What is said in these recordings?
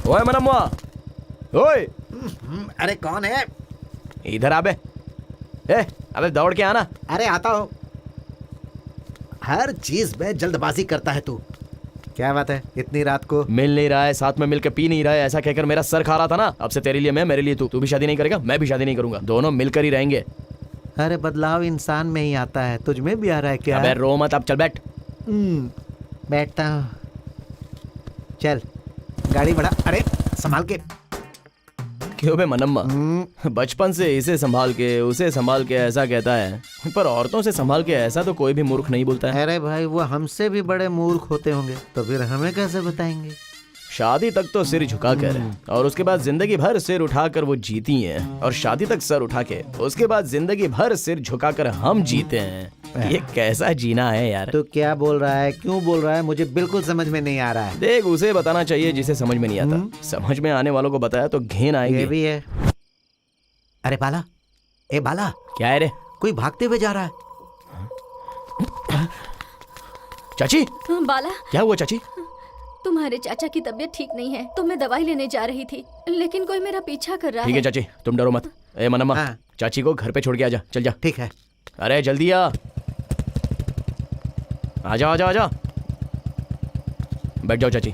ओए मनम्मा, ओए अरे कौन है? इधर आ बे। अबे दौड़ के आना। अरे आता हूँ। हर चीज में जल्दबाजी करता है तू। क्या बात है इतनी रात को? मिल नहीं रहा है, साथ में मिलकर पी नहीं रहा है, ऐसा कहकर मेरा सर खा रहा था ना। अब से तेरे लिए मैं, मेरे लिए तू। तू भी शादी नहीं करेगा, मैं भी शादी नहीं करूंगा, दोनों मिलकर ही रहेंगे। अरे बदलाव इंसान में ही आता है, तुझ में भी आ रहा है क्या? अबे रो मत, अब चल बैठ। बैठता हूँ। चल गाड़ी बढ़ा। अरे संभाल के। क्यों बे मनम्मा, बचपन से इसे संभाल के उसे संभाल के ऐसा कहता है, पर औरतों से संभाल के ऐसा तो कोई भी मूर्ख नहीं बोलता है। अरे भाई वो हमसे भी बड़े मूर्ख होते होंगे, तो फिर हमें कैसे बताएंगे? शादी तक तो सिर झुकाकर और उसके बाद जिंदगी भर सिर उठाकर वो जीती हैं, और शादी तक सर उठा के उसके बाद जिंदगी भर सिर झुकाकर हम जीते हैं। ये कैसा जीना है यार? तो क्या बोल रहा है, क्यों बोल रहा है? मुझे बिल्कुल समझ में नहीं आ रहा है। देख, उसे बताना चाहिए जिसे समझ में नहीं आता। समझ में आने वालों को बताया तो घिन आएगी। ये भी है। अरे बाला, ए बाला, क्या है रे? कोई भागते हुए जा रहा है। चाची, बाला, क्या हुआ चाची? तुम्हारे चाचा की तबीयत ठीक नहीं है, तो मैं दवाई लेने जा रही थी, लेकिन कोई मेरा पीछा कर रहा है। ठीक है चाची, तुम डरो मत। ए मनम्मा, हाँ। चाची को घर पे छोड़ के आजा, चल जा। ठीक है। अरे जल्दी आ, आजा आजा आजा। बैठ जाओ चाची।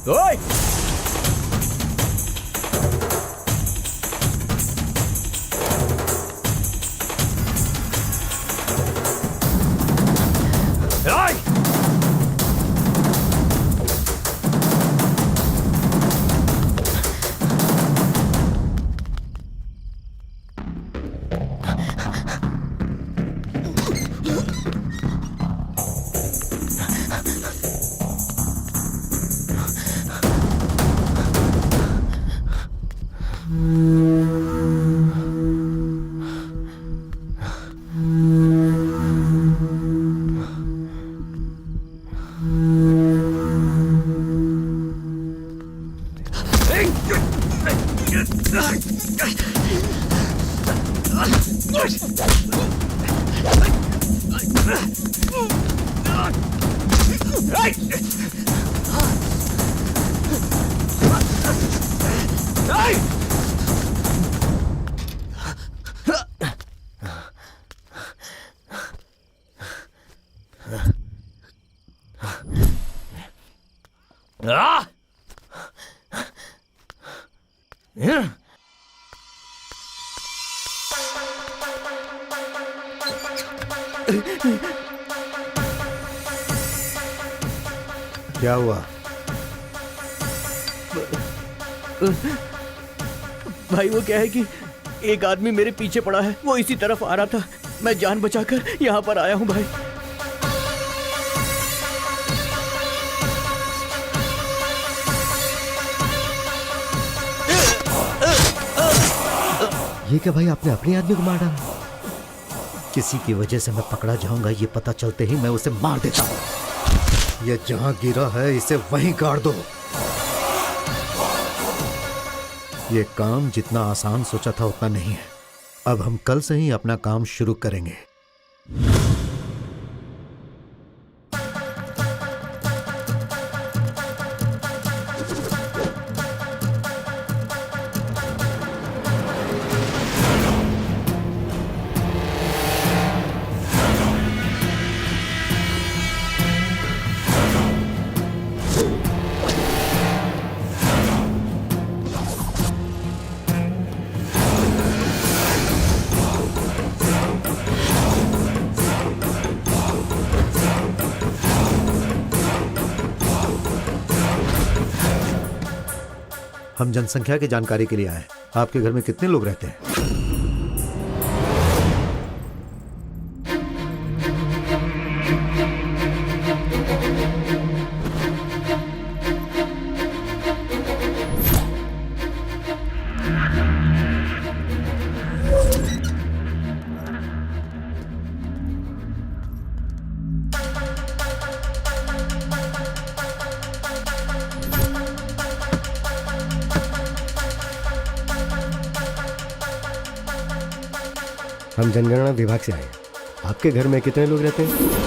ओए! ओए! क्या हुआ? भाई वो क्या है कि एक आदमी मेरे पीछे पड़ा है, वो इसी तरफ आ रहा था, मैं जान बचाकर यहाँ पर आया हूँ भाई। ये क्या भाई, आपने अपने आदमी को मार डाला? किसी की वजह से मैं पकड़ा जाऊंगा, ये पता चलते ही मैं उसे मार देता हूँ। ये जहां गिरा है इसे वहीं गाड़ दो। ये काम जितना आसान सोचा था उतना नहीं है। अब हम कल से ही अपना काम शुरू करेंगे। हम जनसंख्या की जानकारी के लिए आए। आपके घर में कितने लोग रहते हैं? हम जनगणना विभाग से आए हैं। आपके घर में कितने लोग रहते हैं?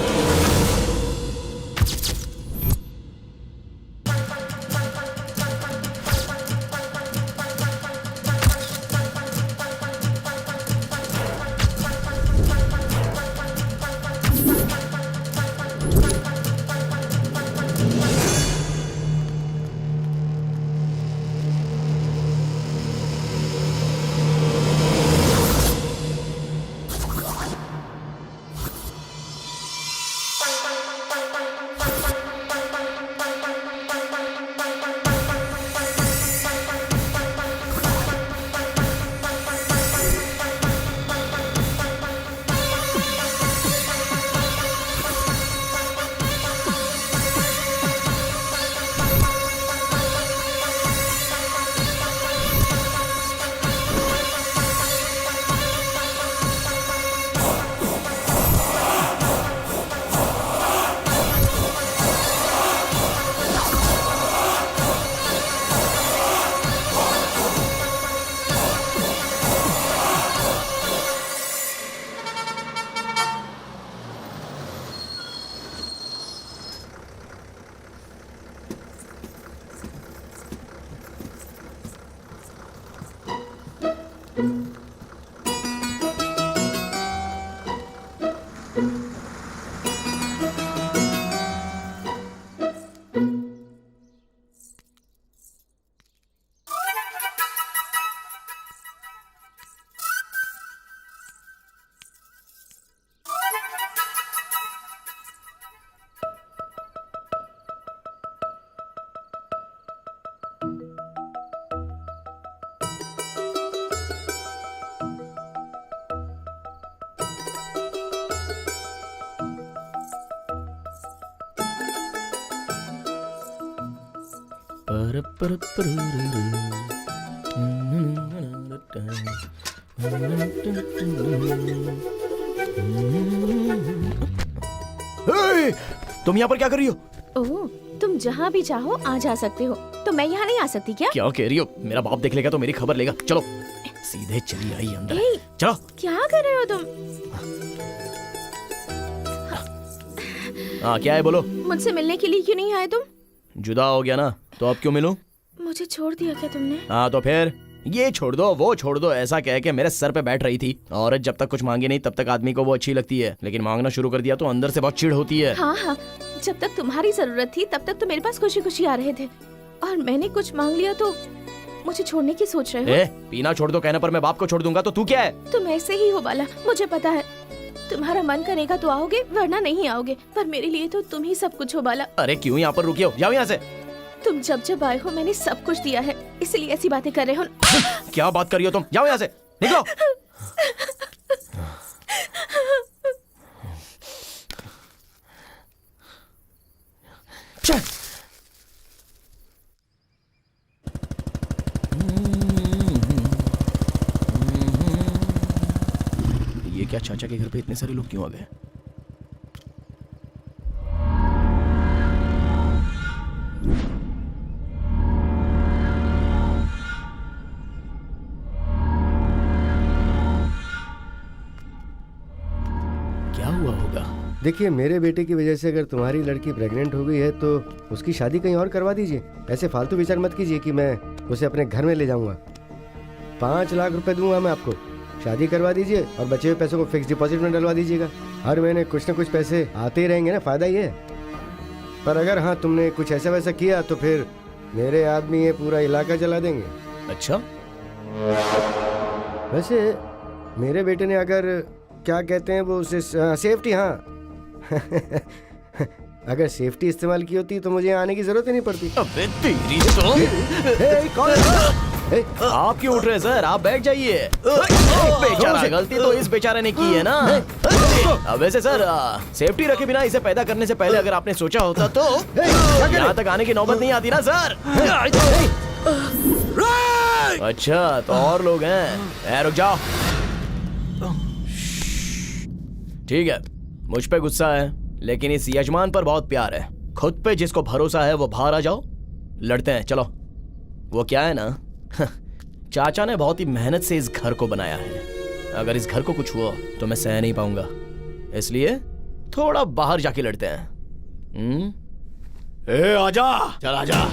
तुम यहाँ पर क्या कर रही हो? ओह, तुम जहाँ भी चाहो आ जा सकते हो, तो मैं यहाँ नहीं आ सकती क्या? क्या कह रही हो? मेरा बाप देख लेगा तो मेरी खबर लेगा। चलो सीधे चली आई अंदर। ए, चलो। क्या कर रहे हो तुम? हाँ क्या है बोलो? मुझसे मिलने के लिए क्यों नहीं आए तुम? जुदा हो गया ना, तो अब क्यों मिलूं? मुझे छोड़ दिया क्या तुमने? हाँ तो फिर ये छोड़ दो वो छोड़ दो ऐसा कह के मेरे सर पे बैठ रही थी। औरत जब तक कुछ मांगे नहीं तब तक आदमी को वो अच्छी लगती है, लेकिन मांगना शुरू कर दिया तो अंदर से बहुत चिढ़ होती है। हाँ हाँ, जब तक तुम्हारी जरूरत थी तब तक तो मेरे पास खुशी खुशी आ रहे थे, और मैंने कुछ मांग लिया तो मुझे छोड़ने की सोच रहे हो? पीना छोड़ दो कहने पर मैं बाप को छोड़ दूंगा तो तू क्या है? तुम ऐसे ही हो बाला, मुझे पता है। तुम्हारा मन करेगा तो आओगे वरना नहीं आओगे, पर मेरे लिए तो तुम ही सब कुछ हो बाला। अरे क्यों यहाँ पर रुके हो? जाओ यहाँ से। तुम जब जब आए हो मैंने सब कुछ दिया है, इसलिए ऐसी बातें कर रहे हो। क्या बात कर रही हो तुम? जाओ यहाँ से, निकलो। ये क्या चाचा के घर पे इतने सारे लोग क्यों आ गए? देखिए, मेरे बेटे की वजह से अगर तुम्हारी लड़की प्रेग्नेंट हो गई है तो उसकी शादी कहीं और करवा दीजिए। ऐसे फालतू विचार मत कीजिए कि मैं उसे अपने घर में ले जाऊंगा। 5 लाख रुपए दूंगा मैं आपको, शादी करवा दीजिए और बचे हुए पैसों को फिक्स डिपॉजिट में डलवा दीजिएगा। हर महीने कुछ न कुछ पैसे आते ही रहेंगे ना, फायदा ही है। पर अगर हाँ तुमने कुछ ऐसा वैसा किया तो फिर मेरे आदमी ये पूरा इलाका जला देंगे। अच्छा, वैसे मेरे बेटे ने अगर क्या कहते हैं वो उसे सेफ्टी, हाँ अगर सेफ्टी इस्तेमाल की होती तो मुझे आने की जरूरत ही नहीं पड़ती। अबे तेरी तो कौन आप क्यों उठ रहे सर? आप बैठ जाइए। बेचारा, गलती तो इस बेचारे ने की है ना। अब वैसे सर, सेफ्टी रखे बिना इसे पैदा करने से पहले अगर आपने सोचा होता तो यहाँ तक आने की नौबत नहीं आती ना सर। अच्छा तो और लोग हैं? रुक जाओ। ठीक है, मुझ पे गुस्सा है लेकिन इस यजमान पर बहुत प्यार है। खुद पे जिसको भरोसा है वो बाहर आ जाओ, लड़ते हैं। चलो। वो क्या है ना, चाचा ने बहुत ही मेहनत से इस घर को बनाया है अगर इस घर को कुछ हुआ तो मैं सह नहीं पाऊंगा, इसलिए थोड़ा बाहर जाके लड़ते हैं। ए आजा, चल आजा।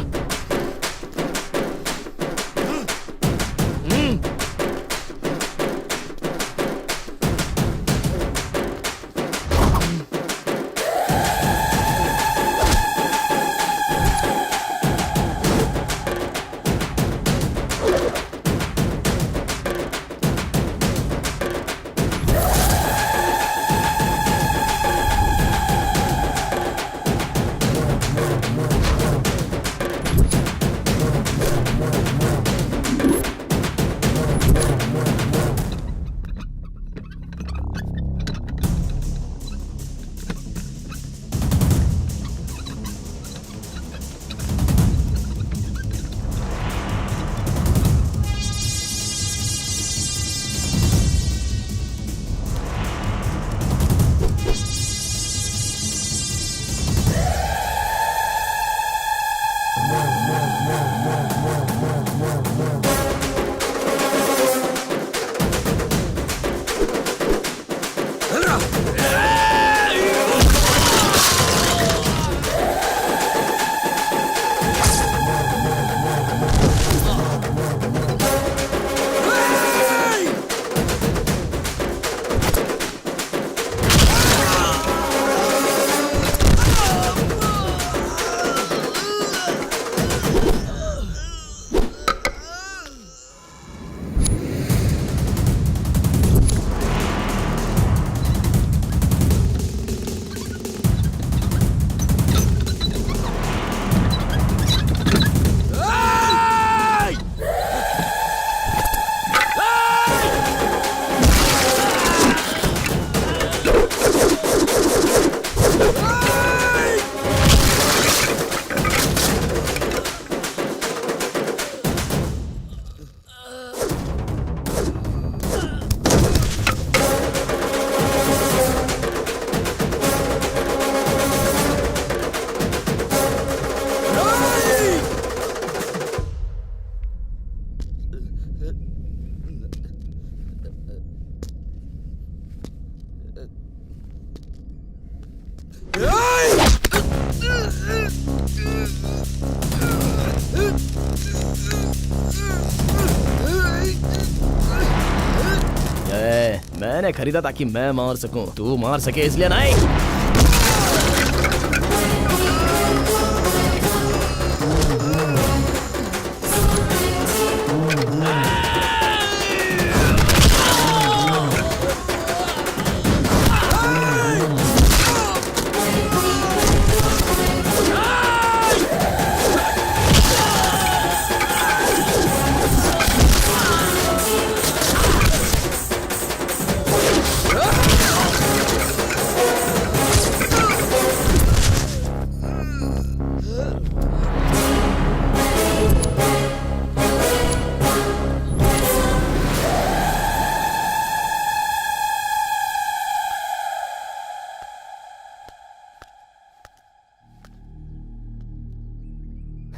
मैंने खरीदा ताकि मैं मार सकूं, तू मार सके इसलिए नहीं।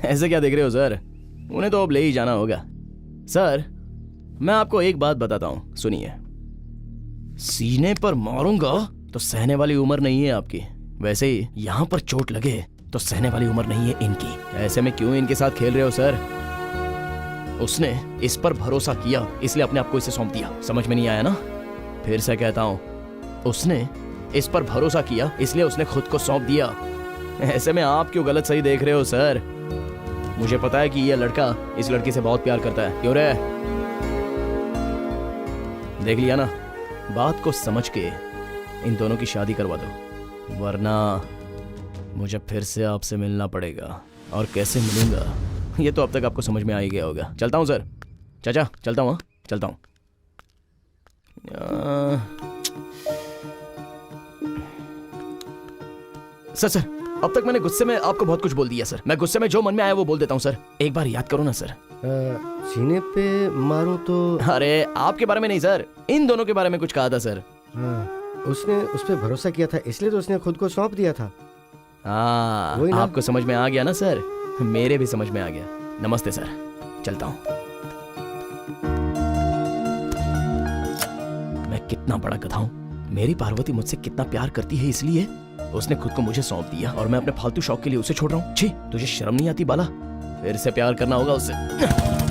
ऐसे क्या देख रहे हो सर, उन्हें तो अब ले ही जाना होगा। सर मैं आपको एक बात बताता हूं, सुनिए। सीने पर मारूंगा तो सहने वाली उम्र नहीं है आपकी, वैसे ही यहां पर चोट लगे तो सहने वाली उम्र नहीं है इनकी। ऐसे में क्यों इनके साथ खेल रहे हो सर? उसने इस पर भरोसा किया इसलिए अपने आप को इसे सौंप दिया, समझ में नहीं आया ना? फिर से कहता हूं, उसने इस पर भरोसा किया इसलिए उसने खुद को सौंप दिया। ऐसे में आप क्यों गलत सही देख रहे हो सर? मुझे पता है कि यह लड़का इस लड़की से बहुत प्यार करता है, क्यों रे? देख लिया ना, बात को समझ के इन दोनों की शादी करवा दो, वरना मुझे फिर से आपसे मिलना पड़ेगा। और कैसे मिलूंगा ये तो अब तक आपको समझ में आ ही गया होगा। चलता हूं सर, चाचा चलता हूं, चलता हूं। सर अब तक मैंने गुस्से में आपको बहुत कुछ बोल दिया सर। मैं गुस्से में जो मन में आया वो बोल देता हूँ सर, एक बार याद करो ना सर। सीने पे मारूं तो? अरे आपके बारे में नहीं सर, इन दोनों के बारे में कुछ कहा था सर। उसने उस पर भरोसा किया था इसलिए तो उसने खुद को सौंप दिया था। हाँ आपको समझ में आ गया ना सर? मेरे भी समझ में आ गया। नमस्ते सर, चलता हूँ। कितना बड़ा गधा हूँ। मेरी पार्वती मुझसे कितना प्यार करती है, इसलिए उसने खुद को मुझे सौंप दिया और मैं अपने फालतू शौक के लिए उसे छोड़ रहा हूँ। छी, तुझे शर्म नहीं आती बाला? फिर से प्यार करना होगा उससे।